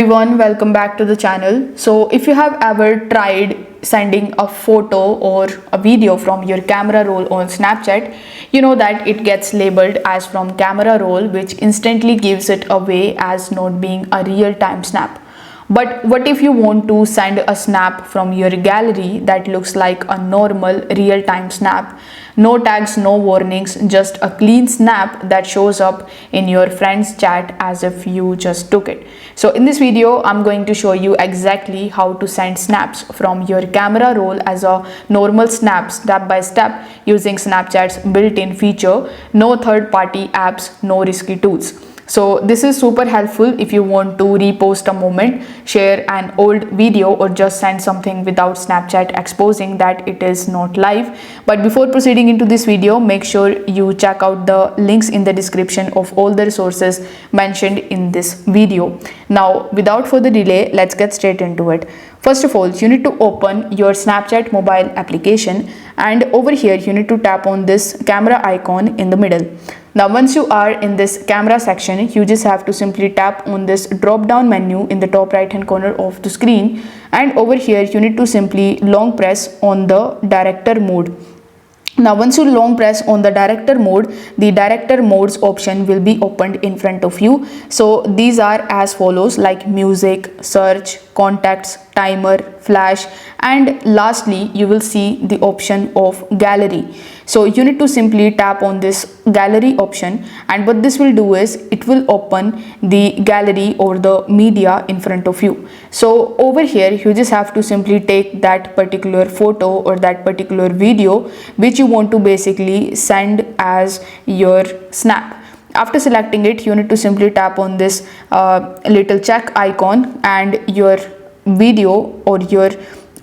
Everyone, welcome back to the channel. So if you have ever tried sending a photo or a video from your camera roll on Snapchat, you know that it gets labeled as from camera roll, which instantly gives it away as not being a real-time snap. But what if you want to send a snap from your gallery that looks like a normal real-time snap? No tags, no warnings, just a clean snap that shows up in your friend's chat as if you just took it. So in this video, I'm going to show you exactly how to send snaps from your camera roll as a normal snap, step by step, using Snapchat's built-in feature. No third-party apps, no risky tools. So this is super helpful if you want to repost a moment, share an old video, or just send something without Snapchat exposing that it is not live. But before proceeding into this video, make sure you check out the links in the description of all the resources mentioned in this video. Now, without further delay, let's get straight into it. First of all, you need to open your Snapchat mobile application, and over here you need to tap on this camera icon in the middle. Now once you are in this camera section, you just have to simply tap on this drop down menu in the top right hand corner of the screen, and over here you need to simply long press on the director mode. Now once you long press on the director mode, the director modes option will be opened in front of you. So these are as follows, like music, search, contacts, timer, flash, and lastly you will see the option of gallery. So you need to simply tap on this gallery option, and what this will do is it will open the gallery or the media in front of you. So over here you just have to simply take that particular photo or that particular video which you want to basically send as your snap. After selecting it, you need to simply tap on this little check icon, and your video or your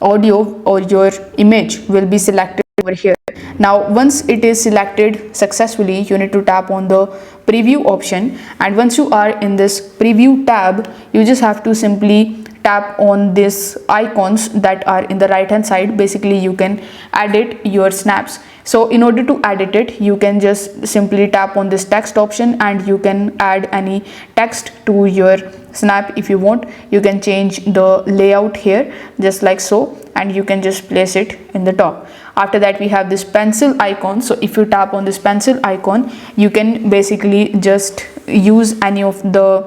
audio or your image will be selected over here. Now once it is selected successfully, you need to tap on the preview option, and once you are in this preview tab, you just have to simply tap on these icons that are in the right hand side. Basically you can edit your snaps. So in order to edit it, you can just simply tap on this text option, and you can add any text to your snap if you want. You can change the layout here just like so, and you can just place it in the top. After that, we have this pencil icon. So if you tap on this pencil icon, you can basically just use any of the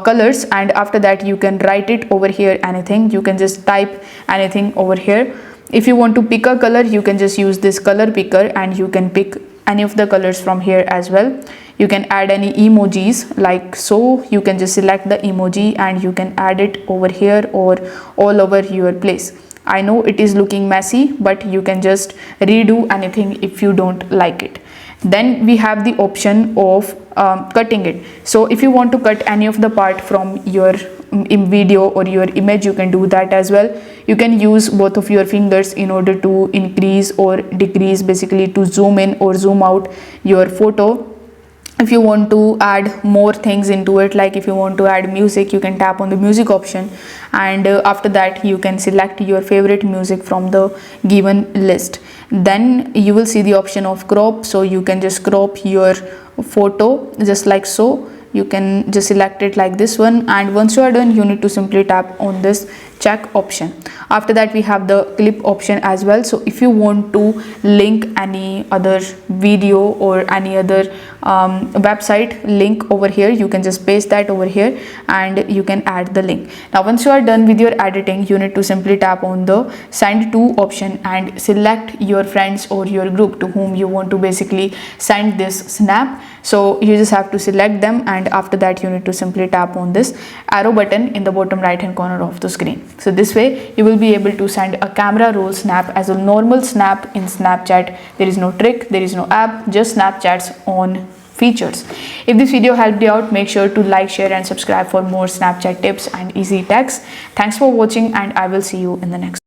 colors, and after that you can write it over here, anything. You can just type anything over here. If you want to pick a color, you can just use this color picker, and you can pick any of the colors from here as well. You can add any emojis like so. You can just select the emoji and you can add it over here or all over your place. I know it is looking messy, but you can just redo anything if you don't like it. Then we have the option of cutting it. So if you want to cut any of the part from your video or your image, you can do that as well. You can use both of your fingers in order to increase or decrease, basically to zoom in or zoom out your photo. If you want to add more things into it, like if you want to add music, you can tap on the music option, and after that you can select your favorite music from the given list. Then you will see the option of crop. So you can just crop your photo just like so. You can just select it like this one, and once you are done, you need to simply tap on this check option. After that, we have the clip option as well. So if you want to link any other video or any other website link over here, you can just paste that over here and you can add the link. Now once you are done with your editing, you need to simply tap on the send to option and select your friends or your group to whom you want to basically send this snap. So you just have to select them, and after that you need to simply tap on this arrow button in the bottom right hand corner of the screen. So this way you will be able to send a camera roll snap as a normal snap in Snapchat. There is no trick, there is no app, just Snapchat's own features. If this video helped you out, make sure to like, share and subscribe for more Snapchat tips and easy techs. Thanks for watching, and I will see you in the next.